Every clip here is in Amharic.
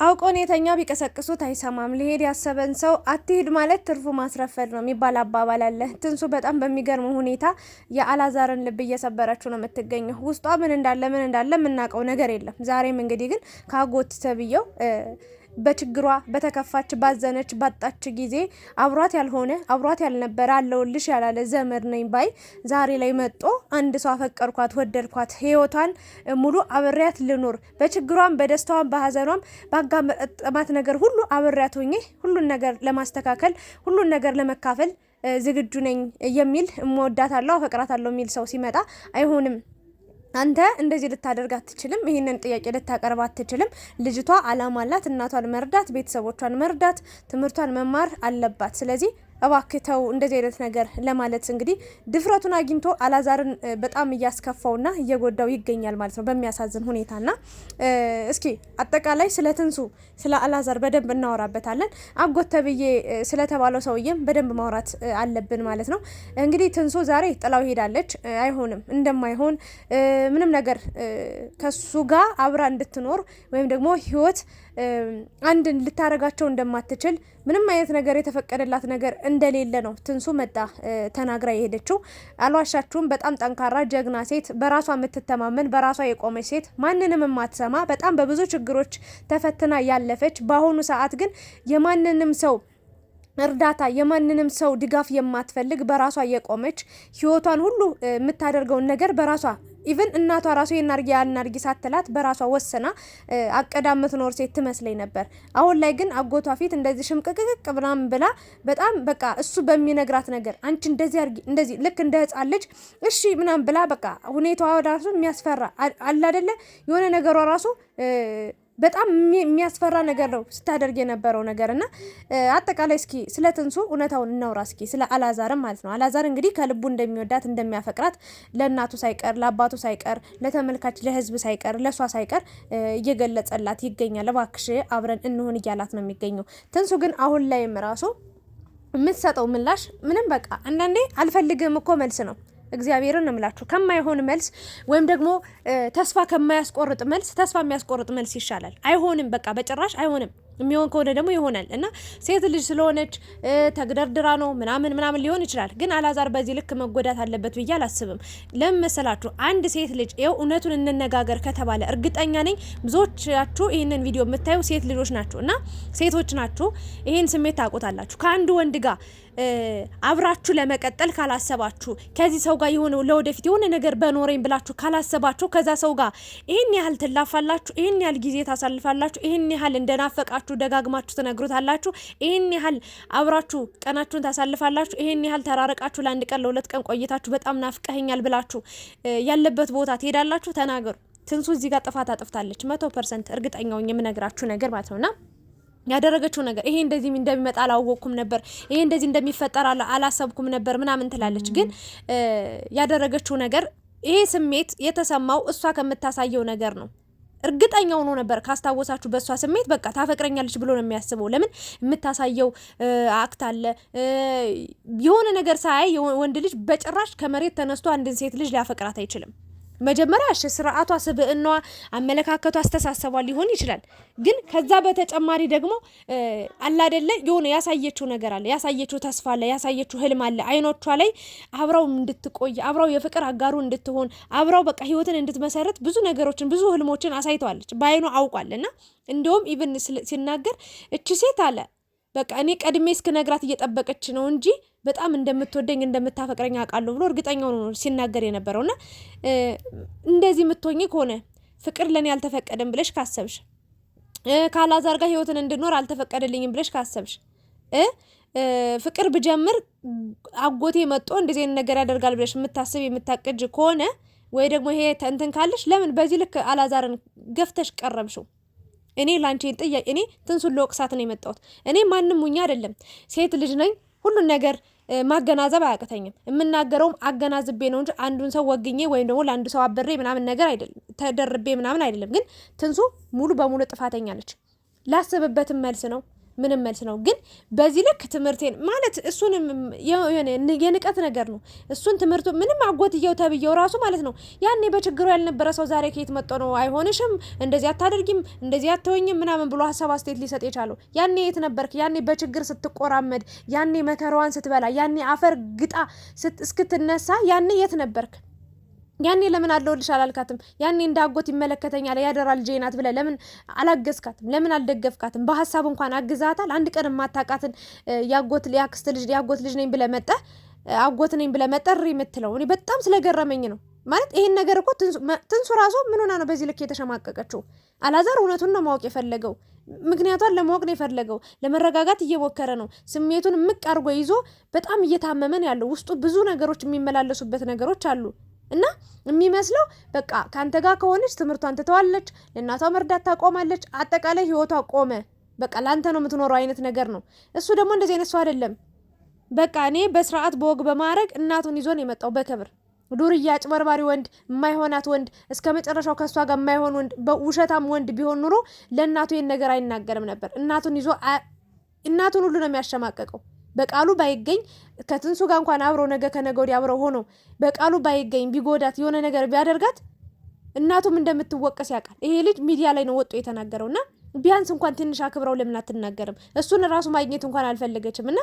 አውቆን የተኛ ቢቀሰቅሱት አይሰማም። ሊሄድ ያሰበን ሰው አትሄድ ማለት ትርፉ ማስረፈድ ነው የሚባል አባባል አለ። ትንሱ በጣም በሚገርም ሁኔታ የአላዛርን ልብ እየሰበረችው ነው የምትገኘው። ውስጧ ምን እንዳለ የምናውቀው ነገር የለም። ዛሬም እንግዲህ ግን ከአጎት ተብዬው በችግሯ በተከፋች ባዘነች ባጣች ጊዜ አብሯት ያልሆነ አብሯት ያልነበረ አለውልሽ ያላለ ዘመድ ነኝ ባይ ዛሬ ላይ መጦ አንድ ሰው አፈቀርኳት ወደድኳት ህይወቷን ሙሉ አብሬያት ልኖር በችግሯም በደስታዋም በሀዘኗም ባጋጠማት ነገር ሁሉ አብሬያት ሆኜ ሁሉን ነገር ለማስተካከል ሁሉን ነገር ለመካፈል ዝግጁ ነኝ የሚል እወዳታለሁ አፈቅራታለሁ የሚል ሰው ሲመጣ አይሆንም አንተ እንደዚህ ልታደርግ አትችልም። ይሄንን ጥያቄ ልታቀርብ አትችልም። ልጅቷ አላማ አላት። እናቷን መርዳት፣ ቤተሰቦቿን መርዳት፣ ትምህርቷን መማር አለባት። ስለዚህ እባክተው እንደዚህ አይነት ነገር ለማለት እንግዲህ ድፍረቱን አግኝቶ አላዛርን በጣም እያስከፋውና እየጎዳው ይገኛል ማለት ነው በሚያሳዝን ሁኔታና እስኪ አጠቃላይ ስለ ትንሱ ስለ አላዛር በደንብ እናወራበታለን። አጎት ተብዬ ስለተባለው ሰውዬም በደንብ ማውራት አለብን ማለት ነው። እንግዲህ ትንሱ ዛሬ ጥላው ሄዳለች። አይሆንም እንደማይሆን ምንም ነገር ከሱ ጋር አብራ እንድትኖር ወይም ደግሞ ህይወት አንድ ልታረጋቸው እንደማትችል ምንም አይነት ነገር የተፈቀደላት ነገር እንደሌለ ነው ትንሱ መጣ ተናግራ የሄደችው። አልዋሻችሁም። በጣም ጠንካራ ጀግና ሴት፣ በራሷ የምትተማመን በራሷ የቆመች ሴት፣ ማንንም የማትሰማ በጣም በብዙ ችግሮች ተፈትና ያለፈች፣ በአሁኑ ሰዓት ግን የማንንም ሰው እርዳታ የማንንም ሰው ድጋፍ የማትፈልግ በራሷ የቆመች ህይወቷን ሁሉ የምታደርገውን ነገር በራሷ ኢቭን እናቷ ራሱ ያናርጊ ሳትላት በራሷ ወሰና አቀዳ የምትኖር ሴት ትመስለኝ ነበር። አሁን ላይ ግን አጎቷ ፊት እንደዚህ ሽምቅቅቅ ብላም ብላ በጣም በቃ እሱ በሚነግራት ነገር አንቺ እንደዚህ አርጊ እንደዚህ ልክ እንደ ህፃን ልጅ እሺ ምናም ብላ በቃ ሁኔታዋ ራሱ የሚያስፈራ አለ አይደለ የሆነ ነገሯ ራሱ በጣም የሚያስፈራ ነገር ነው ስታደርግ የነበረው ነገርና አጠቃላይ እስኪ ስለ ትንሱ እውነታውን እናውራ እስኪ ስለ አላዛር ማለት ነው። አላዛር እንግዲህ ከልቡ እንደሚወዳት እንደሚያፈቅራት ለእናቱ ሳይቀር ለአባቱ ሳይቀር ለተመልካች ለህዝብ ሳይቀር ለሷ ሳይቀር እየገለጸላት ይገኛል። እባክሽ አብረን እንሆን እያላት ነው የሚገኘው። ትንሱ ግን አሁን ላይም ራሱ የምትሰጠው ምላሽ ምንም በቃ አንዳንዴ አልፈልግም እኮ መልስ ነው። እግዚአብሔርን እምላችሁ ከማይሆን መልስ ወይም ደግሞ ተስፋ ከማያስቆርጥ መልስ ተስፋ የሚያስቆርጥ መልስ ይሻላል። አይሆንም በቃ በጭራሽ አይሆንም። የሚሆን ከሆነ ደግሞ ይሆናል እና ሴት ልጅ ስለሆነች ተግደርድራ ነው ምናምን ሊሆን ይችላል። ግን አላዛር በዚህ ልክ መጎዳት አለበት ብዬ አላስብም። ለምን መሰላችሁ? አንድ ሴት ልጅ ይኸው እውነቱን እንነጋገር ከተባለ እርግጠኛ ነኝ ብዙዎቻችሁ ይህንን ቪዲዮ የምታዩ ሴት ልጆች ናችሁ እና ሴቶች ናችሁ። ይህን ስሜት ታውቁታላችሁ። ከአንድ ወንድ ጋር አብራችሁ ለመቀጠል ካላሰባችሁ ከዚህ ሰው ጋር የሆነ ለወደፊት የሆነ ነገር በኖረኝ ብላችሁ ካላሰባችሁ ከዛ ሰው ጋር ይሄን ያህል ትላፋላችሁ፣ ይሄን ያህል ጊዜ ታሳልፋላችሁ፣ ይሄን ያህል እንደናፈቃችሁ ደጋግማችሁ ትነግሩታላችሁ፣ ይሄን ያህል አብራችሁ ቀናችሁን ታሳልፋላችሁ፣ ይሄን ያህል ተራረቃችሁ ለአንድ ቀን ለሁለት ቀን ቆይታችሁ በጣም ናፍቀኸኛል ብላችሁ ያለበት ቦታ ትሄዳላችሁ። ተናገሩ። ትንሱ እዚህ ጋር ጥፋት አጥፍታለች 100% እርግጠኛው የምነግራችሁ ነገር ማለት ነውና ያደረገችው ነገር ይሄ እንደዚህ እንደሚመጣ አላወቅኩም ነበር፣ ይሄ እንደዚህ እንደሚፈጠር አላሰብኩም ነበር ምናምን ትላለች። ግን ያደረገችው ነገር ይሄ ስሜት የተሰማው እሷ ከምታሳየው ነገር ነው። እርግጠኛው ነው ነበር ካስታወሳችሁ በእሷ ስሜት በቃ ታፈቅረኛለች ብሎ ነው የሚያስበው። ለምን የምታሳየው አክት አለ የሆነ ነገር ሳያይ ወንድ ልጅ በጭራሽ ከመሬት ተነስቶ አንድን ሴት ልጅ ሊያፈቅራት አይችልም። መጀመሪያ ስርዓቷ፣ ስብዕናዋ፣ አመለካከቷ፣ አስተሳሰቧ ሊሆን ይችላል። ግን ከዛ በተጨማሪ ደግሞ አለ አይደለ የሆነ ያሳየችው ነገር አለ፣ ያሳየችው ተስፋ አለ፣ ያሳየችው ህልም አለ። አይኖቿ ላይ አብራው እንድትቆይ አብራው የፍቅር አጋሩ እንድትሆን አብራው በቃ ህይወትን እንድትመሰረት ብዙ ነገሮችን ብዙ ህልሞችን አሳይተዋለች። በአይኑ አውቋልና እንደውም ኢቭን ሲናገር እቺ ሴት አለ በቃ እኔ ቀድሜ እስክነግራት እየጠበቀች ነው እንጂ በጣም እንደምትወደኝ እንደምታፈቅረኝ አውቃለሁ ብሎ እርግጠኛው ነው ሲናገር የነበረውና እንደዚህ የምትሆኚ ከሆነ ፍቅር ለኔ አልተፈቀደም ብለሽ ካሰብሽ ካላዛር ጋር ህይወትን እንድኖር አልተፈቀደልኝም ብለሽ ካሰብሽ ፍቅር ብጀምር አጎቴ መጥቶ እንደዚህ ነገር ያደርጋል ብለሽ የምታስብ የምታቀጅ ከሆነ ወይ ደግሞ ይሄ እንትን ካለሽ ለምን በዚህ ልክ አላዛርን ገፍተሽ ቀረብሽው? እኔ ላንቺ ጥያቄ እኔ ትንሱን ለወቅሳት ነው የመጣሁት። እኔ ማንም ሙኛ አይደለም፣ ሴት ልጅ ነኝ። ሁሉን ነገር ማገናዘብ አያቅተኝም። የምናገረውም አገናዝቤ ነው እንጂ አንዱን ሰው ወግኜ ወይም ደግሞ ለአንዱ ሰው አበሬ ምናምን ነገር አይደለም፣ ተደርቤ ምናምን አይደለም። ግን ትንሱ ሙሉ በሙሉ ጥፋተኛ ነች። ላስብበትም መልስ ነው ምንም መልስ ነው። ግን በዚህ ልክ ትምህርቴን ማለት እሱንም የንቀት ነገር ነው። እሱን ትምህርቱ ምንም አጎትየው ተብየው ራሱ ማለት ነው ያኔ በችግሩ ያልነበረ ሰው ዛሬ ከየት መጥቶ ነው አይሆንሽም፣ እንደዚህ አታደርጊም፣ እንደዚህ አትሆኝም ምናምን ብሎ ሀሳብ አስተያየት ሊሰጥ የቻለው? ያኔ የት ነበርክ? ያኔ በችግር ስትቆራመድ፣ ያኔ መከራዋን ስትበላ፣ ያኔ አፈር ግጣ እስክትነሳ ያኔ የት ነበርክ? ያኔ ለምን አለውልሽ አላልካትም? ያኔ እንዳጎት ይመለከተኛል ያደራ ልጄ ናት ብለህ ለምን አላገዝካትም? ለምን አልደገፍካትም? በሀሳብ እንኳን አግዛታል? አንድ ቀን የማታውቃትን ያጎት ልጅ ነኝ ብለህ መጣህ አጎት ነኝ ብለህ መጠሪ የምትለው እኔ በጣም ስለገረመኝ ነው። ማለት ይሄን ነገር እኮ ትንሱ ራሱ ምን ሆና ነው በዚህ ልክ የተሸማቀቀችው? አላዛር እውነቱን ነው ማወቅ የፈለገው። ምክንያቷን ለማወቅ ነው የፈለገው። ለመረጋጋት እየሞከረ ነው። ስሜቱን ምቅ አድርጎ ይዞ በጣም እየታመመን ያለው ውስጡ ብዙ ነገሮች የሚመላለሱበት ነገሮች አሉ። እና የሚመስለው በቃ ካንተ ጋር ከሆነች ትምህርቷን ትተዋለች፣ ለእናቷ መርዳት ታቆማለች፣ አጠቃላይ ህይወቷ ቆመ፣ በቃ ላንተ ነው የምትኖረው አይነት ነገር ነው። እሱ ደግሞ እንደዚህ አይነት ሰው አይደለም። በቃ እኔ በስርዓት በወግ በማድረግ እናቱን ይዞ ነው የመጣው በክብር። ዱርዬ አጭበርባሪ ወንድ፣ የማይሆናት ወንድ፣ እስከ መጨረሻው ከሷ ጋር የማይሆን ወንድ፣ በውሸታም ወንድ ቢሆን ኑሮ ለእናቱ ይሄን ነገር አይናገርም ነበር። እናቱን ሁሉ ነው የሚያሸማቀቀው። በቃሉ ባይገኝ ከትንሱ ጋር እንኳን አብረው ነገ ከነገ ወዲያ አብረው ሆኖ በቃሉ ባይገኝ ቢጎዳት የሆነ ነገር ቢያደርጋት እናቱም እንደምትወቀስ ያውቃል። ይሄ ልጅ ሚዲያ ላይ ነው ወጥቶ የተናገረውና ቢያንስ እንኳን ትንሽ አክብረው ለምን አትናገርም? እሱን ራሱ ማግኘት እንኳን አልፈለገችም። እና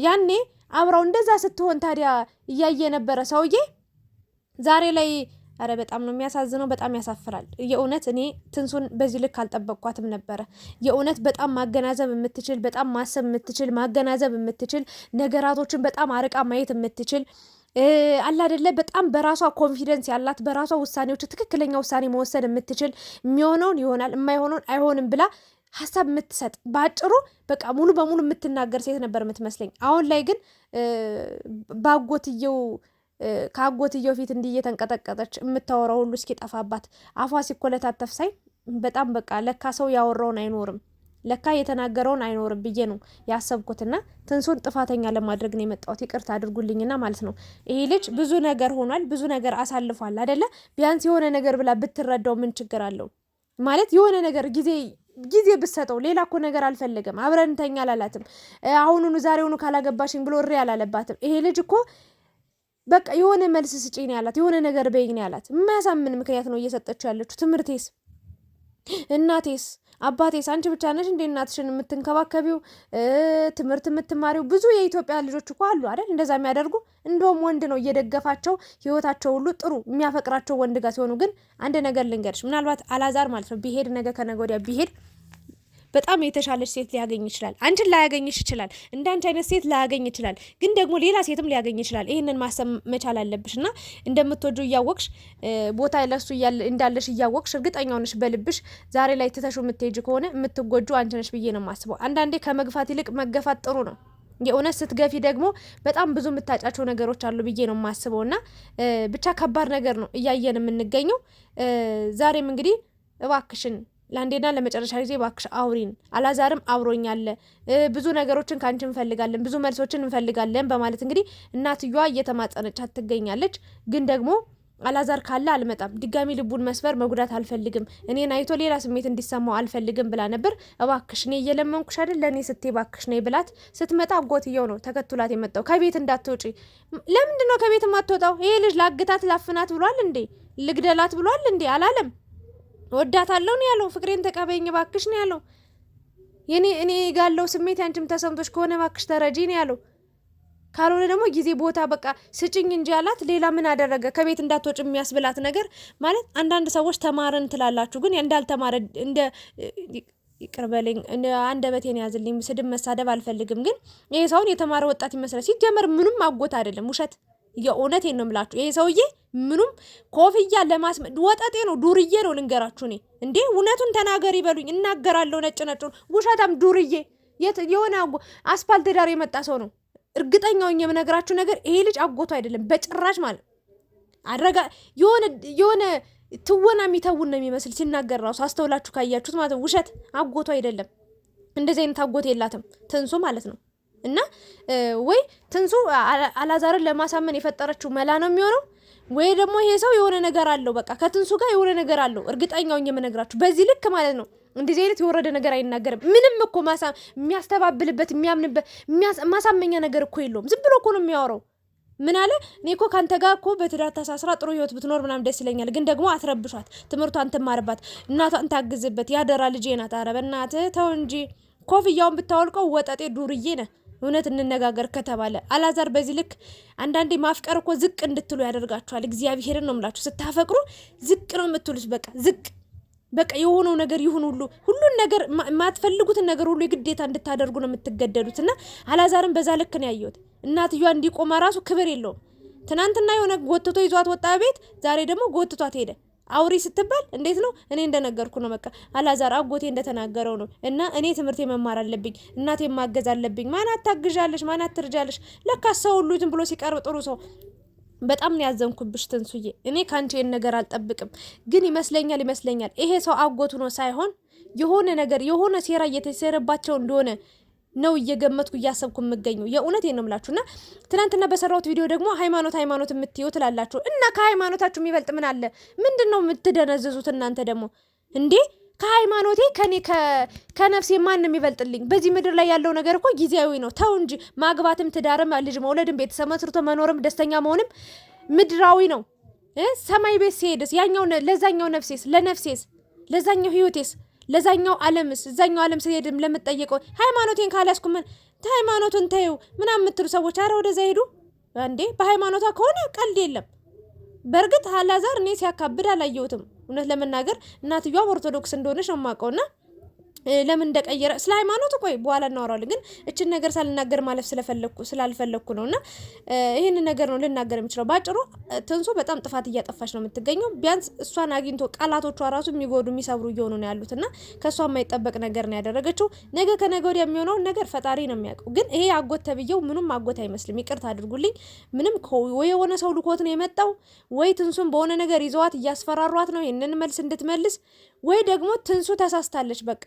ያኔ አብረው እንደዛ ስትሆን ታዲያ እያየ የነበረ ሰውዬ ዛሬ ላይ አረ በጣም ነው የሚያሳዝነው። በጣም ያሳፍራል። የእውነት እኔ ትንሱን በዚህ ልክ አልጠበቅኳትም ነበረ። የእውነት በጣም ማገናዘብ የምትችል በጣም ማሰብ የምትችል ማገናዘብ የምትችል ነገራቶችን በጣም አርቃ ማየት የምትችል አላ አይደለ በጣም በራሷ ኮንፊደንስ ያላት በራሷ ውሳኔዎች ትክክለኛ ውሳኔ መወሰን የምትችል የሚሆነውን ይሆናል የማይሆነውን አይሆንም ብላ ሀሳብ የምትሰጥ በአጭሩ በቃ ሙሉ በሙሉ የምትናገር ሴት ነበር የምትመስለኝ። አሁን ላይ ግን ከአጎትየው ፊት እንዲህ እየተንቀጠቀጠች የምታወራው ሁሉ እስኪጠፋባት አፏ ሲኮለታተፍ ሳይ በጣም በቃ ለካ ሰው ያወራውን አይኖርም፣ ለካ የተናገረውን አይኖርም ብዬ ነው ያሰብኩትና ትንሱን ጥፋተኛ ለማድረግ ነው የመጣሁት። ይቅርታ አድርጉልኝና ማለት ነው። ይሄ ልጅ ብዙ ነገር ሆኗል፣ ብዙ ነገር አሳልፏል አይደለ? ቢያንስ የሆነ ነገር ብላ ብትረዳው ምን ችግር አለው? ማለት የሆነ ነገር ጊዜ ብትሰጠው። ሌላ እኮ ነገር አልፈለገም። አብረን እንተኛ አላላትም። አሁኑኑ ዛሬውኑ ካላገባሽኝ ብሎ እሪ አላለባትም። ይሄ ልጅ እኮ በቃ የሆነ መልስ ስጪኝ ነው ያላት፣ የሆነ ነገር በይኝ ነው ያላት። የማያሳምን ምክንያት ነው እየሰጠችው ያለችው። ትምህርቴስ፣ እናቴስ፣ አባቴስ? አንቺ ብቻ ነሽ እንደ እናትሽን የምትንከባከቢው ትምህርት የምትማሪው? ብዙ የኢትዮጵያ ልጆች እኮ አሉ አይደል እንደዛ የሚያደርጉ። እንደውም ወንድ ነው እየደገፋቸው ህይወታቸው ሁሉ ጥሩ የሚያፈቅራቸው ወንድ ጋር ሲሆኑ። ግን አንድ ነገር ልንገርሽ፣ ምናልባት አላዛር ማለት ነው ቢሄድ ነገ ከነገ ወዲያ ቢሄድ በጣም የተሻለች ሴት ሊያገኝ ይችላል። አንቺን ላያገኝሽ ይችላል። እንዳንቺ አይነት ሴት ላያገኝ ይችላል። ግን ደግሞ ሌላ ሴትም ሊያገኝ ይችላል። ይህንን ማሰብ መቻል አለብሽ። እና እንደምትወጂው እያወቅሽ ቦታ ለሱ እንዳለሽ እያወቅሽ እርግጠኛ ሆነሽ በልብሽ ዛሬ ላይ ትተሽው የምትሄጂ ከሆነ የምትጎጂው አንቺ ነሽ ብዬ ነው የማስበው። አንዳንዴ ከመግፋት ይልቅ መገፋት ጥሩ ነው። የእውነት ስትገፊ ደግሞ በጣም ብዙ የምታጫቸው ነገሮች አሉ ብዬ ነው የማስበው። እና ብቻ ከባድ ነገር ነው እያየን የምንገኘው። ዛሬም እንግዲህ እባክሽን ለአንዴና ለመጨረሻ ጊዜ ባክሽ አውሪን። አላዛርም አብሮኛለ፣ ብዙ ነገሮችን ካንቺ እንፈልጋለን፣ ብዙ መልሶችን እንፈልጋለን በማለት እንግዲህ እናትየዋ እየተማጸነቻት ትገኛለች። ግን ደግሞ አላዛር ካለ አልመጣም፣ ድጋሚ ልቡን መስበር መጉዳት አልፈልግም፣ እኔን አይቶ ሌላ ስሜት እንዲሰማው አልፈልግም ብላ ነበር። እባክሽ እኔ እየለመንኩሽ አይደል ለእኔ ስትይ ባክሽ ነይ ብላት ስትመጣ አጎትየው ነው ተከትሏት የመጣው። ከቤት እንዳትወጪ። ለምንድን ነው ከቤት የማትወጣው? ይሄ ልጅ ላግታት ላፍናት ብሏል እንዴ? ልግደላት ብሏል እንዴ? አላለም። ወዳታለሁ ነው ያለው። ፍቅሬን ተቀበይኝ ባክሽ ነው ያለው። እኔ ጋለው ስሜት ያንቺም ተሰምቶሽ ከሆነ ባክሽ ተረጂ ነው ያለው። ካልሆነ ደግሞ ጊዜ ቦታ በቃ ስጭኝ እንጂ ያላት። ሌላ ምን አደረገ? ከቤት እንዳትወጭ የሚያስብላት ነገር ማለት። አንዳንድ ሰዎች ተማርን ትላላችሁ፣ ግን እንዳልተማረ ይቅርበልኝ አንደበቴን ያዝልኝ፣ ስድብ መሳደብ አልፈልግም። ግን ይሄ ሰውን የተማረ ወጣት ይመስላል። ሲጀመር ምንም አጎት አይደለም፣ ውሸት። የእውነቴን ነው የምላችሁ። ይሄ ሰውዬ ምኑም ኮፍያ ወጠጤ ነው፣ ዱርዬ ነው። ልንገራችሁ እኔ እንዴ እውነቱን ተናገር ይበሉኝ እናገራለሁ። ነጭ ውሸታም ዱርዬ። የሆነ አስፓልት ዳር የመጣ ሰው ነው። እርግጠኛው የምነግራችሁ ነገር ይሄ ልጅ አጎቱ አይደለም በጭራሽ። ማለት አድረጋ የሆነ ትወና የሚተውን ነው የሚመስል ሲናገር ራሱ አስተውላችሁ ካያችሁት ማለት ነው። ውሸት አጎቱ አይደለም። እንደዚህ አይነት አጎት የላትም ትንሱ ማለት ነው። እና ወይ ትንሱ አላዛርን ለማሳመን የፈጠረችው መላ ነው የሚሆነው፣ ወይ ደግሞ ይሄ ሰው የሆነ ነገር አለው። በቃ ከትንሱ ጋር የሆነ ነገር አለው። እርግጠኛው የምነግራችሁ በዚህ ልክ ማለት ነው። እንደዚህ አይነት የወረደ ነገር አይናገርም። ምንም እኮ የሚያስተባብልበት የሚያምንበት ማሳመኛ ነገር እኮ የለውም። ዝም ብሎ እኮ ነው የሚያወራው። ምን አለ እኔ እኮ ካንተ ጋር እኮ በትዳር ተሳስራ ጥሩ ህይወት ብትኖር ምናምን ደስ ይለኛል፣ ግን ደግሞ አትረብሿት፣ ትምህርቷን ትማርባት፣ እናቷን ታግዝበት፣ ያደራ ልጄ ናት። ኧረ በእናትህ ተው እንጂ ኮፍያውን ብታወልቀው ወጠጤ ዱርዬ ነህ። እውነት እንነጋገር ከተባለ አላዛር በዚህ ልክ አንዳንዴ ማፍቀር እኮ ዝቅ እንድትሉ ያደርጋችኋል። እግዚአብሔርን ነው የምላችሁ። ስታፈቅሩ ዝቅ ነው የምትሉት። በቃ የሆነው ነገር ይሁን ሁሉን ነገር የማትፈልጉትን ነገር ሁሉ የግዴታ እንድታደርጉ ነው የምትገደዱት። እና አላዛርን በዛ ልክ ነው ያየሁት። እናትየዋ እንዲቆማ ራሱ ክብር የለውም። ትናንትና የሆነ ጎትቶ ይዟት ወጣ ቤት፣ ዛሬ ደግሞ ጎትቷት ሄደ። አውሪ ስትባል እንዴት ነው? እኔ እንደነገርኩ ነው። በቃ አላዛር አጎቴ እንደተናገረው ነው። እና እኔ ትምህርቴ መማር አለብኝ፣ እናቴ ማገዝ አለብኝ። ማን አታግዣለሽ? ማን አትርጃለሽ? ለካ ሰው ሁሉ ዝም ብሎ ሲቀርብ ጥሩ ሰው። በጣም ነው ያዘንኩብሽ ትንሱዬ። እኔ ካንቺ ይሄን ነገር አልጠብቅም፣ ግን ይመስለኛል ይሄ ሰው አጎቱ ነው ሳይሆን የሆነ ነገር የሆነ ሴራ እየተሰረባቸው እንደሆነ ነው እየገመትኩ እያሰብኩ የምገኘው። የእውነቴን ነው የምላችሁና ትናንትና በሰራሁት ቪዲዮ ደግሞ ሃይማኖት የምትዩ ትላላችሁ እና ከሃይማኖታችሁ የሚበልጥ ምን አለ? ምንድነው የምትደነዝዙት እናንተ ደግሞ እንዴ? ከሃይማኖቴ ከነፍሴ ማን የሚበልጥልኝ? በዚህ ምድር ላይ ያለው ነገር እኮ ጊዜያዊ ነው። ተው እንጂ ማግባትም ትዳርም ልጅ መውለድም ቤተሰብ መስርቶ መኖርም ደስተኛ መሆንም ምድራዊ ነው። ሰማይ ቤት ሲሄድስ ያኛው ለዛኛው ነፍሴስ ለነፍሴስ ለዛኛው ህይወቴስ ለዛኛው ዓለምስ እዛኛው ዓለም ሲሄድም ለምትጠየቀው ሃይማኖቴን ካላስኩመን ሃይማኖቱን ተይው ምናምን የምትሉ ሰዎች አረ ወደዛ ሄዱ እንዴ። በሃይማኖቷ ከሆነ ቀልድ የለም። በእርግጥ አላዛር እኔ ሲያካብድ አላየሁትም። እውነት ለመናገር እናትየዋ ኦርቶዶክስ እንደሆነች ነው የማውቀውና ለምን እንደቀየረ ስለ ሃይማኖቱ ቆይ በኋላ እናወራለን። ግን እችን ነገር ሳልናገር ማለፍ ስላልፈለኩ ነውና ይሄን ነገር ነው ልናገር የምችለው። ባጭሩ ትንሱ በጣም ጥፋት እያጠፋች ነው የምትገኘው። ቢያንስ እሷን አግኝቶ ቃላቶቿ ራሱ የሚጎዱ የሚሰብሩ እየሆኑ ነው ያሉትና ከሷ የማይጠበቅ ነገር ነው ያደረገችው። ነገ ከነገ ወዲያ የሚሆነው ነገር ፈጣሪ ነው የሚያውቀው። ግን ይሄ አጎት ተብዬው ምንም አጎት አይመስልም። ይቅርታ አድርጉልኝ። ምንም ወይ የሆነ ሰው ልኮት ነው የመጣው ወይ ትንሱን በሆነ ነገር ይዘዋት እያስፈራሯት ነው ይሄንን መልስ እንድትመልስ ወይ ደግሞ ትንሱ ተሳስታለች በቃ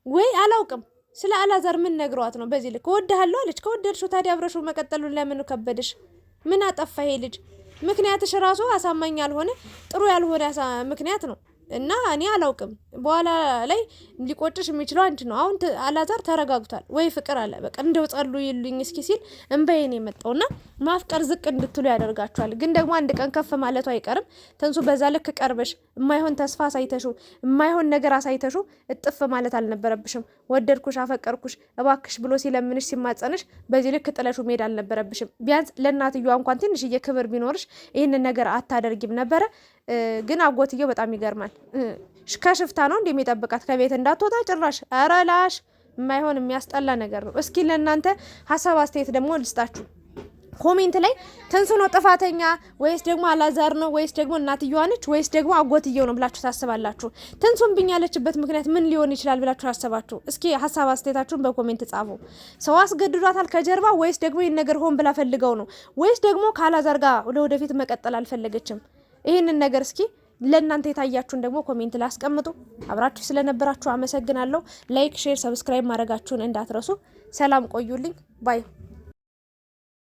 ወይ አላውቅም። ስለ አላዛር ምን ነግሯት ነው በዚህ ልክ ወደሃለሁ አለች። ከወደድሽው ታዲያ አብረሽው መቀጠሉን ለምን ከበደሽ? ምን አጠፋ ይሄ ልጅ? ምክንያትሽ ራሱ አሳማኝ ያልሆነ ጥሩ ያልሆነ ምክንያት ነው። እና እኔ አላውቅም። በኋላ ላይ ሊቆጭሽ የሚችለው አንቺ ነው። አሁን አላዛር ተረጋግቷል ወይ ፍቅር አለ በቃ እንደው ጸልዩልኝ እስኪ ሲል እንበይን የመጣውና ማፍቀር ዝቅ እንድትሉ ያደርጋችኋል። ግን ደግሞ አንድ ቀን ከፍ ማለቱ አይቀርም። ትንሱ በዛ ልክ ቀርበሽ የማይሆን ተስፋ አሳይተሹ የማይሆን ነገር አሳይተሹ እጥፍ ማለት አልነበረብሽም። ወደድኩሽ አፈቀርኩሽ እባክሽ ብሎ ሲለምንሽ ሲማጸንሽ በዚህ ልክ ጥለሹ መሄድ አልነበረብሽም። ቢያንስ ለእናትየዋ እንኳን ትንሽዬ ክብር ቢኖርሽ ይህንን ነገር አታደርጊም ነበረ። ግን አጎትየው በጣም ይገርማል። ከሽፍታ ነው እንደሚጠብቃት ከቤት እንዳትወጣ ጭራሽ። ኧረ ላሽ የማይሆን የሚያስጠላ ነገር ነው። እስኪ ለእናንተ ሀሳብ አስተያየት ደግሞ ልስጣችሁ። ኮሜንት ላይ ትንሱ ነው ጥፋተኛ ወይስ ደግሞ አላዛር ነው ወይስ ደግሞ እናትየዋ ነች ወይስ ደግሞ አጎትየው ነው ብላችሁ ታስባላችሁ? ትንሱን ብኛለችበት ምክንያት ምን ሊሆን ይችላል ብላችሁ ታስባችሁ? እስኪ ሀሳብ አስተያየታችሁን በኮሜንት ጻፉ። ሰው አስገድዷታል ከጀርባ ወይስ ደግሞ ይህን ነገር ሆን ብላ ፈልገው ነው ወይስ ደግሞ ከአላዛር ጋር ለወደፊት መቀጠል አልፈለገችም? ይህንን ነገር እስኪ ለእናንተ የታያችሁን ደግሞ ኮሜንት ላይ አስቀምጡ። አብራችሁ ስለነበራችሁ አመሰግናለሁ። ላይክ፣ ሼር፣ ሰብስክራይብ ማድረጋችሁን እንዳትረሱ። ሰላም ቆዩልኝ ባይ